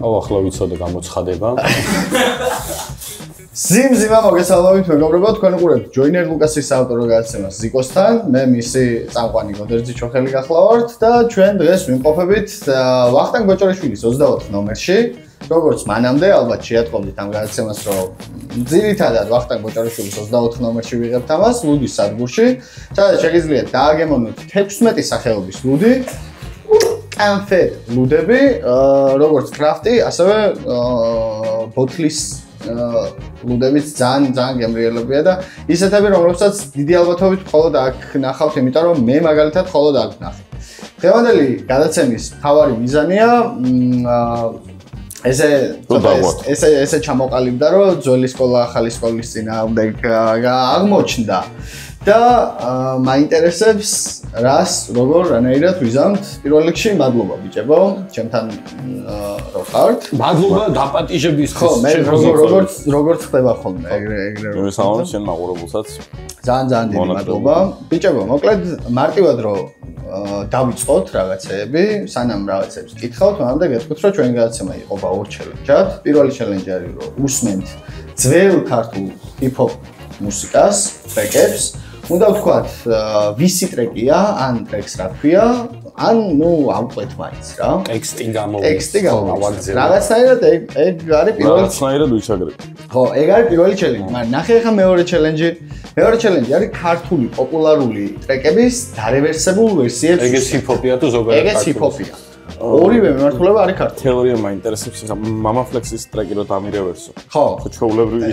ახლა ვიცოდე გამოცხადება. Zimzima მოგესალმებით მეგობრებო, თქვენ უყურებთ ჯოინერ ლუკასის ავტორო გადაცემას ზიკოსთან. მე მისი წამყვანი გოდერძი ჩოხელი გახლავართ და ჩვენ დღეს ვიმყოფებით ვახტანგ გოჭორიშვილის 24 ნომერში. როგორც მანამდე ალბათ შეატყობდით ამ გადაცემას, რომ ძირითადად ვახტანგ გოჭორიშვილის 24 ნომერში ვიღებთ ამას, ლუდის სადგურში, სადაც შეგიძლიათ დააგემოვნოთ 16 სახეობის ლუდი. კანფეტ ლუდები, როგორც კრაფტი, ასევე ბოთლის ლუდებიც ძალიან გემრიელებია და ისეთები, რომლებსაც დიდი ალბათობით მხოლოდ აქ ნახავთ, იმიტომ რომ მე მაგალითად მხოლოდ აქ ვნახე. დღევანდელი გადაცემის მთავარი მიზანია ესე ჩამოყალიბდა, რომ ძველი სკოლა ახალი სკოლის წინააღმდეგ აღმოჩნდა. და მაინტერესებს როგორ რანაირად ვიზამთ პირველ რიგში მადლობა ბიჭებო ჩემთან რო ხართ მადლობა დაპატიჟების ხო მე როგორც ხდება ხოლმე ეგრე მე სამომავლოდ შენ მაყურებულსაც ძალიან დიდი მადლობა ბიჭებო მოკლედ მარტივად რო დავიწყოთ რაღაცეები სანამ რაღაცებს კითხავთ მანამდე გეტყვით რომ ჩვენი გადაცემა იყოფა ორ ჩელენჯად პირველი ჩელენჯი არის რომ უსმენთ ძველ ქართულ ჰიპ-ჰოპ მუსიკას ტრეკებს უნდა ვთქვათ ვისი ტრეკია ან ტრეკს რა ქვია ან ავყვეთ მაინც რა ტექსტი გამოვიდეს რაღაცნაირად ეგ არის პირველი რაღაცნაირად ვიჩაგრებ ხო ეგ არის პირველი ჩელენჯი მაგრამ ნახე ახლა მეორე ჩელენჯი არის ქართული პოპულარული ტრეკების დარევერსებულ ვერსიებს ეგეც ჰიპ-ჰოპია თუ ზოგადად ეგეც ჰიპ-ჰოპია ორივე მიმართულება არის ქართული. თეორია მაინტერესებს, მამა ფლექსის ტრეკი რო დამირევერსო. ხო. ჩვეულებრივი.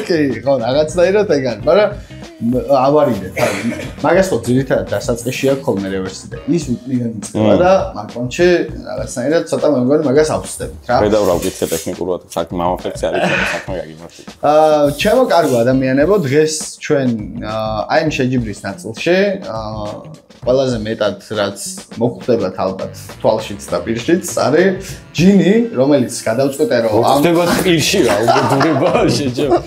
კი, ხო, რაღაცნაირად ეგ არის, მაგრამ ავარიდეთ, მაგას ხო ძირითადად დასაწყისში აქვს ხოლმე რევერსი და ის უპლიან იწყება და მაგონჩე რაღაცნაირად ცოტა მე მგონი მაგას ავხსნებით რა. ხედავ რა ვკითხე ტექნიკურად, საქმე მამა ფლექსი არის, საქმე გაგიმართი. ჩემო კარგო ადამიანებო, დღეს ჩვენ აი ამ შეჯიბრის ნაწილში ყველაზე მეტად რაც მოგვხდებათ ალბათ თვალშიც და პირშიც არის ჯინი, რომელიც გადავწყვიტე რომ მოგვხდება პირში რა, უგედურება შეჯება.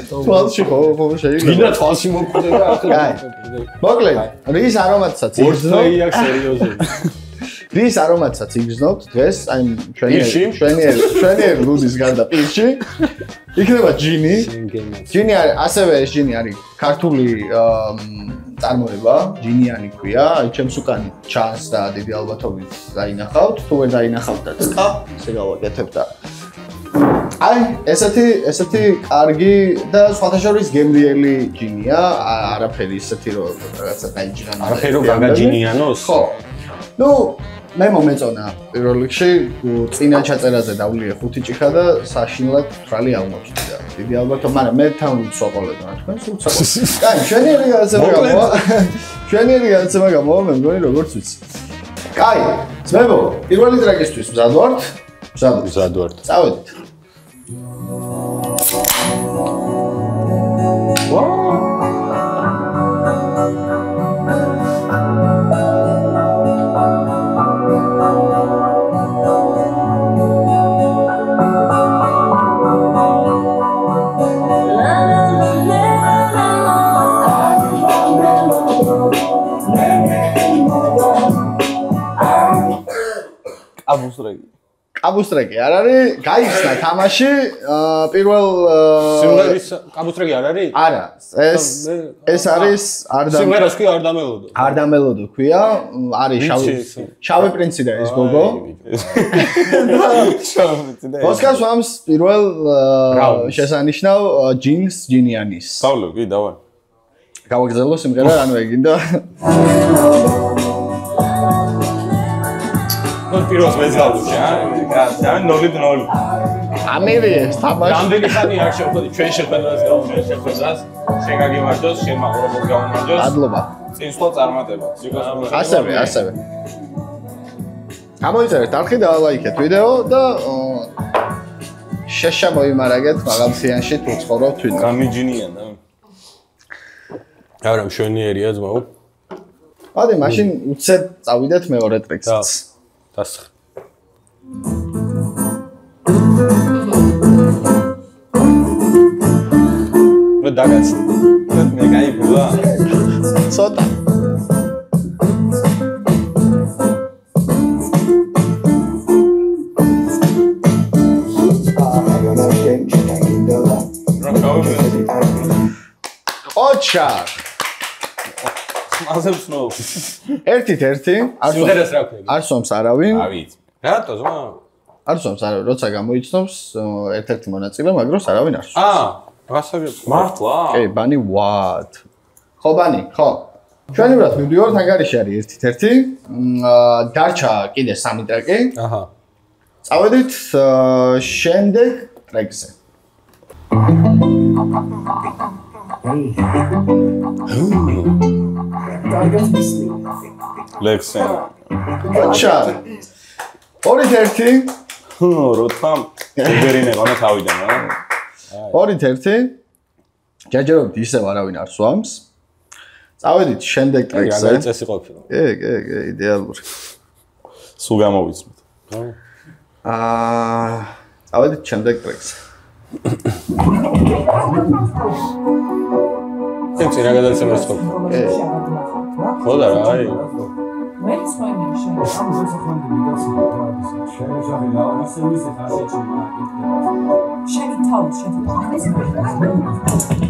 თვალში ხო შეიძლება. გინდა თვალში მოგვხდება ახლა. მოკლედ, რის არომატსაც რის არომატსაც იგრძნობთ დღეს, აი ჩვენი ლუდის გარდა პირში. იქნება ჯინი. ჯინი არის ასევე ეს ჯინი არის ქართული წარმოება, ჯინიანი ქვია, აი ჩემს უკან ჩანს და დიდი ალბათობით დაინახავთ, თუ ვერ დაინახავთ და წა, ესე გავაკეთებ და აი ესეთი კარგი და სხვათაშორის გემრიელი ჯინია, არაფერი ისეთი რომ რაღაცა დაიჯრან. არაფერი რომ გაგაჯინიანოს? ხო. მე მომეწონა პირველ რიგში წინა ჩაწერაზე დავლიე 5 ჭიქა და საშინლად თრალი აღმოჩნდა. დიდი ალბათობით, მაგრამ მე თან ვცოყოლებდა თქვენ სულ ცოყოლ. კაი, ჩვენი რეგაცება გამოვა, მე მგონი როგორც ვიცი. კაი, ძმებო, პირველი ტრეკისთვის მზად ვართ? მზად ვართ. წავედით. კაბუსტრეკი არ არის, გაიხსნა თამაში პირველ სიმღერის კაბუსტრეკი არ არის? არა, ეს არის სიმღერას ქვია არდამელოდო. არდამელოდო ქვია, არის შავი პრინცი და ეს გოგო. ოსკარ სვამს პირველ შესანიშნავ ჯინს ჯინიანის. პავლო, კი, დავარ. გავაგზავნო სიმღერა, ანუ ეგინდა. პირველს მეძავდი რა 0-0 ამირიეს თამაში რამდენი ხანი არ შევხვდი ჩვენ შეხვედრას შენ გაგიმართოს შენ მაყურებელს გავუმარჯოს მადლობა წინსვლა წარმატება ასევე გამოიწერეთ არხი და ლაიქეთ ვიდეო და შეშა მოიმარაგეთ მაღალციანში თუ ცხოვრობთ თვითონ გამიჯინიან და არა მშვენიერია ძმაო ადი მაშინ უცებ წავიდეთ მეორე ტრეკსაც დასხ რა დაგაც მე გაიგულა ცოტა გოჩა. ხმალებს ნო. ერთი. სიმღერას რა ქვია? არ სვამს არავინ. ავიც. რატო ზმა? არ სვამს არავინ, როცა გამოიცნობს ერთ-ერთი მონაწილე, მაგრამ არავინ არ სვამს. გასაგებ. მართლა? კი, ბანი what? ხო ბანი, ხო. ჩვენი ბრათ მივდივართ ანგარიში არის ერთ-ერთი. დარჩა კიდე 3 ტრეკი. აჰა. წავედით შემდეგ ტრეკზე. ლექსენ. გოჩა. 2-1. როთამ უბერინე ყანა თავიდან რა. 2-1. ჯაჯერობთ ისევ არავინ არ სვამს. წავედით შემდეგ ტრეკზე. რა წესი ყოფილა. კი, იდეალური. სულ გამოვიცნოთ. წავედით შემდეგ ტრეკზე. ეს რა გადაცემას ყოფილა. ხო და რა აი. მე სხვანი შენ ამ მოსახლეობრივ მიგაცია რა არის შენ შეიძლება ასე ვისე ხასიათი შენი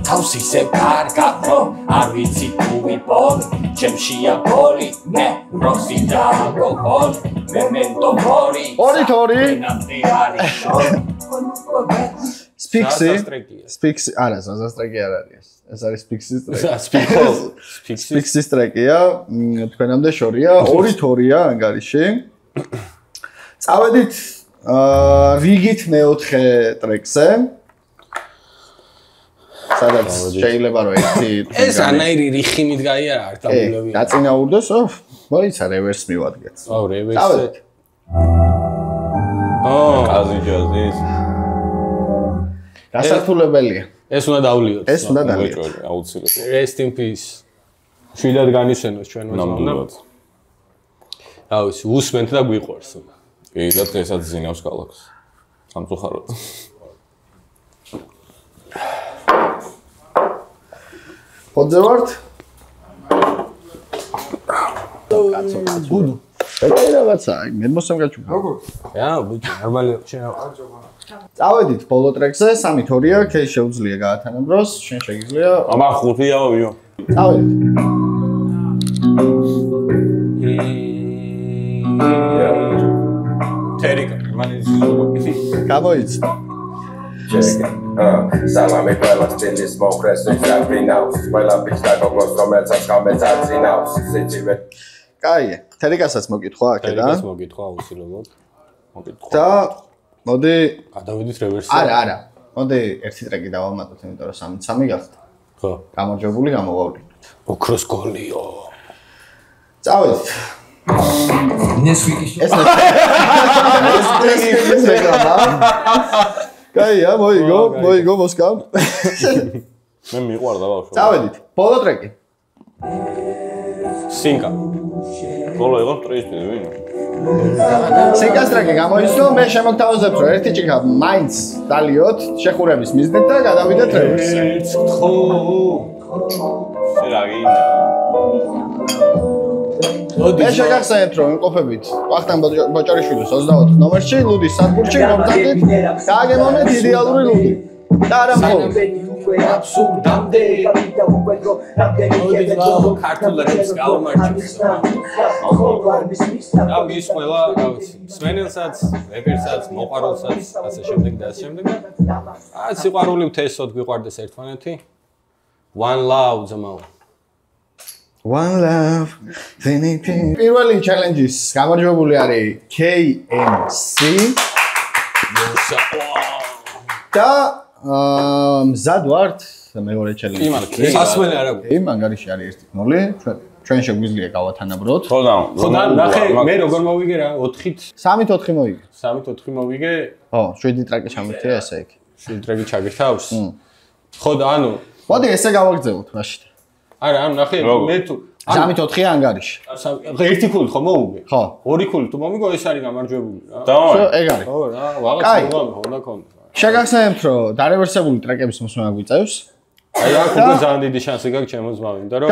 თავს ისე კარგავ არ ვიცი თუ ვიპოვე ჩემშია ბოლი მე როსი და გოგოლ მე მენტო ბორი 2-2. ნამდვილ არის შორი სპიქსი არა ზაზასტრეკი არ არის ეს არის სპიქსის ტრეკი სპიქსის ტრეკია თქვენამდე შორია 2-2-ია ანგარიში წავედით რიგით მეოთხე ტრეკზე სადაც შეიძლება რომ ერთი ეს ანაირი რიხიმით გაიარა არ დამულები დაწინაურდეს მოიცა რევერს მივადგეთ რევერს წავედით კაზიჯაზის გასართულებელია ეს უნდა დავლიოთ ეს უნდა დავლიოთ აუცილებლად rest in peace შვილად განისვენოს ჩვენ ნამდვილად აუ ის უსმენთ და გვიყვარს კი და დღესაც ზინავს კალაკს სამწუხაროდ ხოძე ვართ კაცო გუდუ ეს რაღაცა მე მოსამ გაჩუქა რა ბიჭი ნორმალი შენ წავედით ბოლო ტრეკზე 3-2-ია ქეი შეუძლია გაათანაბროს შენ შეგიძლია ამა 5-ია ვიო წავედით თერიკა მანიც გამოიცა სალამი ყველა სტილის მოხრეს ვიზარბინავს ყველა ბიჭ და გოგოს რომელსაც გამეცაცინავს სიჩივე კაია თერიკასაც მოგითხვა აქედან თერიკას მოგითხვა აუცილებლად მოგითხო და მოდი გადავიდით რევერსზე არა მოდი ერთი ტრეკი დავამატოთ იმიტომ რომ 3-3 გახდა ხო გამარჯვებული გამოვავლინოთ ოქროს გოლიო წავედით ნესვიკი ეს კაია მოიგო მოსკავ მე მიყვარდა ბავშვი წავედით ბოლო ტრეკი სინკა ბოლო იყო ტრეისტი ვინ სინკას ტრეკი გამოიცნო მე შემოგთავაზებ რომ ერთი ჭიქა მაინც დალიოთ შეხურების მიზნით და გადავიდეთ რევერსზე სერაგინა მე შეგახსენებთ რომ იმყოფებით ვახტანგ ბოჭორიშვილის 24 ნომერში ლუდის სადგურში კონტაქტით გააგემოვნეთ იდეალური ლუდი და არა მხოლოდ აბსურდამდე ქართულებს გავამარჯვებს და მის ყველა სვენელსაც, ვებერსაც, მოყარულსაც, ასე შემდეგ და ასე შემდეგ. სიყვარული მთესოდ გვიყვარდეს ერთმანეთი. One love ძმაო. One love პირველი ჩელენჯის გამარჯვებული არის KMC და მზად ვართ მეორე ჩელენჯი სასმელი არა გვაქვს. იმ ანგარიში არის 1-0 ჩვენ შეგვიძლია გავათანაბროთ ხო და ნახე მე როგორ მოვიგე რა 4-ით 3-4 მოიგე 3-4 მოვიგე ხო 7 ტრეკი ჩამერთია ესე იქ 7 ტრეკი ჩაგირთავს ხო და ანუ მოდი ესე გავაგრძელოთ მაშინ არა ანუ ნახე მე თუ 3-4 ანგარიში ერთი ქული ხო მოუგე ხო ორი ქული თუ მომიგო ეს არის გამარჯვებული რა ხო ეგ არის ხო რა ვაღაც მოგამი ხონდა კონდა შეგახსენებთ რომ დარევერსებული ტრეკების მოსმენა გვიწევს აი აქ უკვე ძალიან დიდი შანსი გაქვს ჩემო ძმაო იმიტომ რომ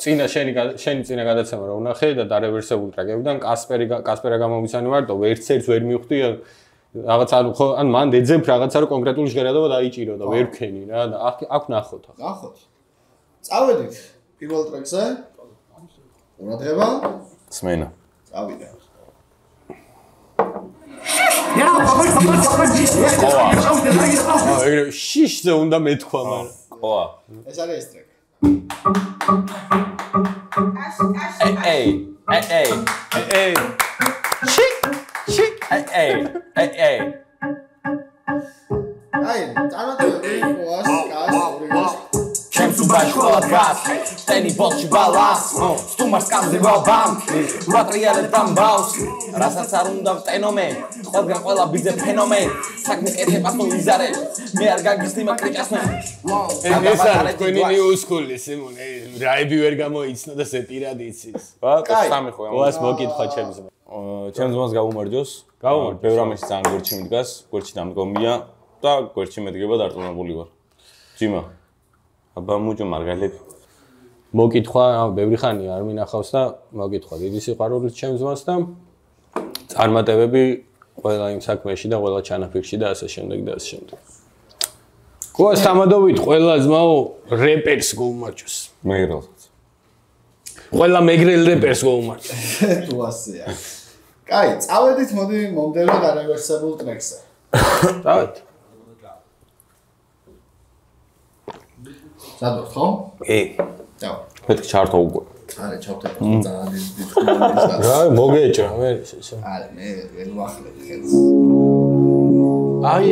წინა შენი წინა გადაცემა რა ვნახე და დარევერსებული ტრეკებიდან კასპერა გამომიცანი მარტო ვერც ერთს ვერ მივხვდი რაღაც ანუ ხო ან მან დეძებ რაღაცა რომ კონკრეტული ჟღერადობა დაიჭირო და ვერ ვქენი რა და აქ ნახოთ ნახოთ წავედით პირველ ტრეკზე. ყურადღება. სმენა. წავიდა. ეგრე შიშზე უნდა მეთქვა, მაგრამ. ყოა. ეს არის ეს ტრეკი. Hey. Hey. აი, წარმატებული ყოას, კას, ჩემს უბაშკოლა გას ტენი ბოჩი ბალას სტუმარს კამზე ვაბამ მატრიალებ დამბავს რასაც არ უნდა ვტენომე ყველგან ყველა ბიძე ფენომენ საქმე კეთებას ნუ ვიზარე მე არ გაგისნიმა კრიჭასმე ეს არის თქვენი ნიუსკული სიმონე რაიბი ვერ გამოიცნო და ზეპირად იცის სამი ხო ყოას მოკითხა ჩემს ჩემს მას გაუმარჯოს ბევრ ამაში ძალიან გვერდში მიდგას გვერდში დამდგომია და გვერდში მედგება დარწმუნებული ვარ ჯიმა აბა მუჯო მარგალები მოკითხვა ბევრი ხანია არ მინახავს და მოკითხვა დიდი სიყვარულით ჩემს მას და წარმატებები ყველა იმ საქმეში და ყველა ჩანაფიქრში და ასე შემდეგ და ასე შემდეგ ყოას თამადობით ყველა ძმაო რეპერს გოუმარჯოს მეგრელსაც ყველა მეგრელ რეპერს გოუმარჯოს თუ ასეა. კაი, წავედით მოდი მომდევნო განაგვერსებულ ტრეკზე. დავით სადოთ ხო? კი დავა. მეთქი ჩართო უკვე არა, ჩავთვალე ძალიან დიდი თქმის. რა მოგეჭრა მე ესე არა, მე ვერ ვახლებ ხელს. აი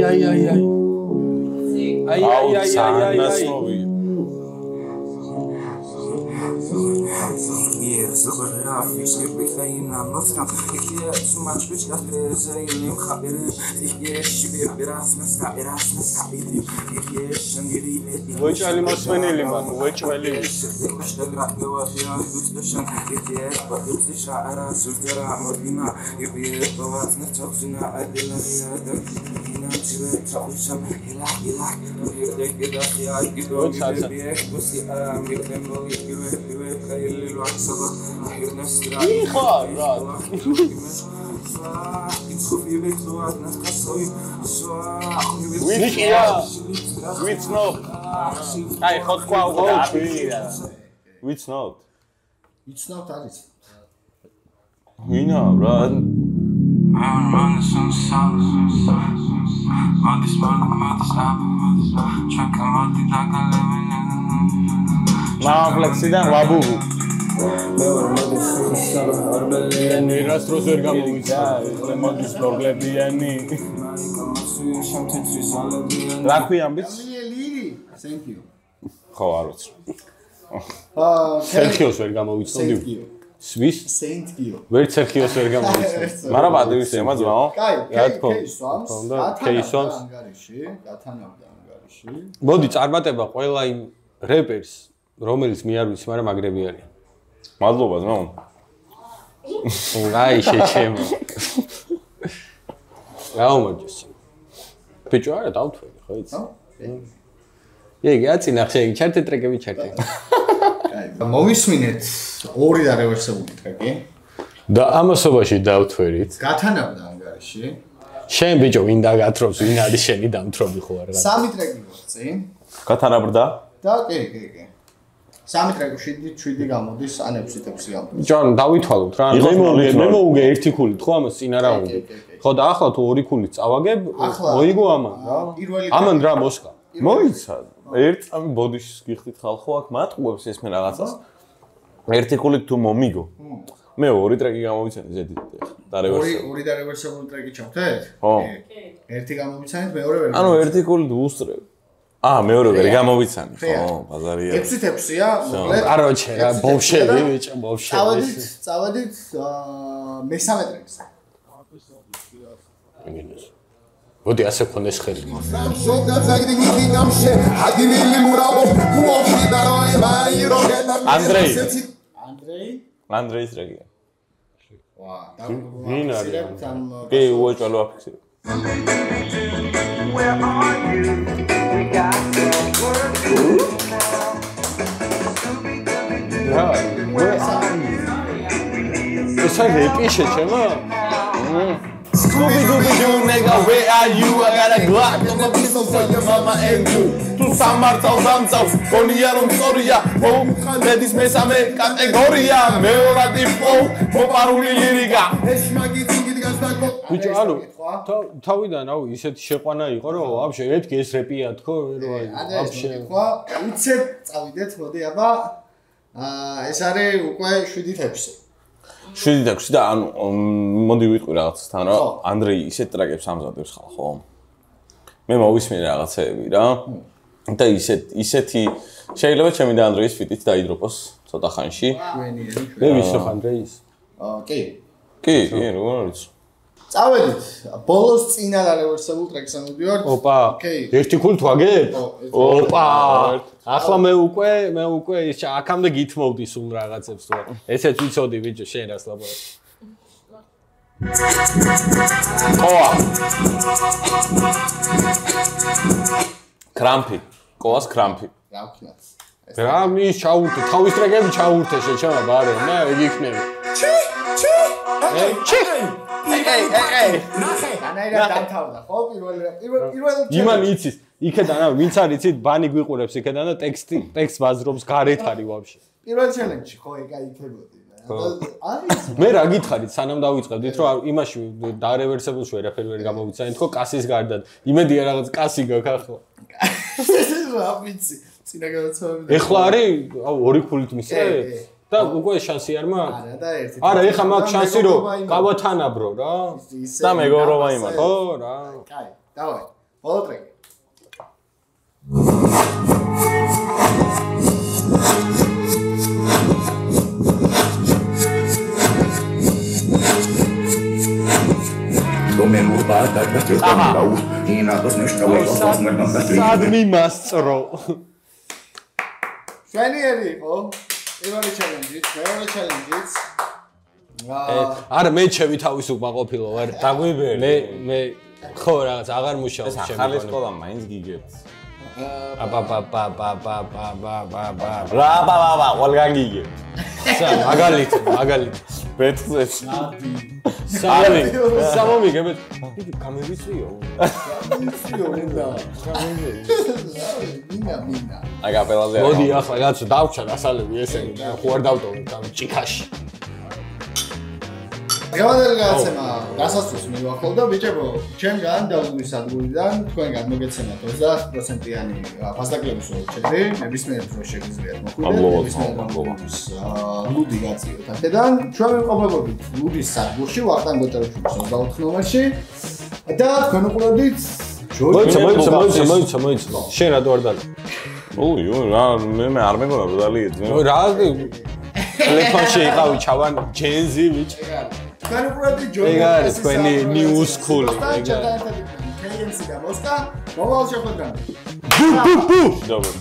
ნაცნობი ვეჭალი მოსვენილი მან ვეჭველი ვიცნობ აი ხო თქვა უკვე ვიცნობ იცნობთ არის. ვინა რა მაფლექსიდან ვაბუღუ მე რას დროს ვერ გამოვიდა მოდის ბორგლებიანი რა ქვია ამბიც ლირი, thank you. ხო არ ვიცი სერხიოს ვერ გამოვიცნობდი სვის Thank you. ვერ სერხიოს ვერ გამოვიცნობდი მაგრამ პატივის ემა ძმაო კაი, რა თქო ქონდა ქეისვამს ანგარიში, გათანავდა ანგარიში. მოდი წარმატება ყველა იმ რეპერს რომელიც მე არ ვიცი მაგრამ აგრები არის მადლობა ძმაო აი შეჩემო გაუმარჯოს ბიჭო არა დავთვლი ხო იცი იგი აწინახე იგი ჩარტე ტრეკები ჩარტე კაი მოვისმინეთ ორი დარევერსებული ტრეკი და ამასობაში დავთვლით გათანავდა ანგარიში შენ ბიჭო ვინ დაგათრობს ვინ არის შენი დამთრობი ხო არ სამი ტრეკი გვაქვს წინ გათანაბრდა და კი სამი ტრეკი 7 გამოდის ან 6 გამოდის ჯონ დავითვალოთ რა მე მოუგე ერთი ქულით ხო ამას წინ არა უნდა ხო და ახლა თუ ორი ქულით წავაგებ მოიგო ამან რა ამან რა მოსკა მოიცა ერთ წამი ბოდიშს გიხდით ხალხო აქ მატყუებს ეს მე რაღაცას ერთი ქულით თუ მომიგო მე ორი ტრეკი გამოვიცანე ზედით დარევერსებული ორი დარევერსებული ტრეკი ჩავთეთ ხო ერთი გამოვიცანეთ მეორე ვერ ანუ ერთი ქულით უსწრებ მეორე ვერ გამოვიცანი ხო ბაზარია 6-6-ია მოკლედ კაროჩე რა ბოვშები ბიჭო ბოვშები წავედით მესამე ტრეკზე მოდი ასე ქონდეს ხელი ანდრეის ტრეკია ვა ვინ არის კი უეჭვალო აფიქსირე Where are you? We got that work to do now. ეს არის ეპი შეჩემა Scooby Dooby Doo nigga where are you I got a Glock on my pistol for your mama and you Tu სამართალ დამწავს გონია რომ სწორია მოუხალედის მესამე კატეგორია მეორადი ფლოუ მოპარული ლირიკა ეს მაგითი გიდგას და ბიჭო ანუ თავიდან აუ ისეთი შეყვანა იყო რომ ვაფშე ეთქი ეს რეპია თქო ვაფშე ხო უცებ წავიდეთ მოდი აბა ეს არის უკვე 7-6 და ანუ მოდი ვიტყვი რაღაცასთან რა ანდრეი ისეთ ტრეკებს ამზადებს ხო მე მოვისმინე რაღაცეები რა და ისეთი შეიძლება ჩემი და ანდრეის ფიტით დაიდროპოს ცოტა ხანში მე ვისხო ანდრეის კი როგორ არის წავედით ბოლოს წინა რევერსებულ ტრეკს ამოდივართ ოპა ერთი ქულთ ვაგებ ოპა ახლა მე უკვე ის აქამდე გითმოვდი სულ რაღაცებს თუ ესეც ვიცოდი ბიჭო შენ რას ლაპარაკობ ყოა კრამპი ყოას კრამპი რა ვქნათ რა მის ჩაურთე თავის ტრეკები ჩაურთე შეჩემა ბარე მე ეგ იქნები ანაირად დამთავრდა ხო პირველ იმან იცის იქედან რა ვინც არ იცით ბანი გვიყურებს იქედან და ტექსტ ბაზრობს გარეთ არის ვაფშე პირველ ჩელენჯში ხო ეგ აიქებოდი მე რა გითხარით სანამ დავიწყებდით რომ იმაში დარევერსებულში ვერაფერი ვერ გამოვიცანით ხო კასის გარდან იმედია რაღაც კასი გაქვს ახლა ეს რა ვიცი წინა გადაცემები ეხლა არის აუ ორი ქულით მისე და უკვე შანსი არ მაქვს არა და ერთი არა ეხლა მაქვს შანსი რომ გავათანაბრო რა და მეგობრობა იმათ ხო რა კაი დავაი ბოლო ტრეკი სადმი მასწრო შვენიერი იყო პირველი ჩელენჯიც მეორე ჩელენჯიც არა მე ჩემი თავის უკმაყოფილო ვარ დაგვიბერი მე ხო რაღაც აღარ მუშაობს ჩემი ახალი სკოლა მაინც გიგებს აბა ყველგან გიგებ მაგალითი ბეთხზეც სამომი გებეთ გამივიწვიო მინა აგაპელაზე მოდი ახლა კაცო დავჩა დასალები ესენი და ხო არ დავტოვებ ამ ჭიქაში დღევანდელი გადაცემა გასასწრებს მივახლოვ და ბიჭებო ჩემგან დაუგვის ადგილიდან თქვენგან მოგეცემათ 30%-იანი ფასდაკლების ვაუჩერი ნებისმიერ დროს შეგიძლიათ მოხვიდეთ ლუდი გაწიოთ აქედან ჩვენ ვიმყოფებოდით ლუდის სადგურში ვახტანგ გოჭარიშვილის 24 ნომერში და თქვენ უყურებდით მოიცა შენ რატო არ დალი რა მე არ მეგონა რომ დალიეთ რა ტელეფონში იყავი ჩავან ჯენზი ბიჭ თქვენ უყურებდით ჯოი ეგ თქვენი new school ეგ KMC და მოსკა მოვალ შეხვედრამდე ბუ Double.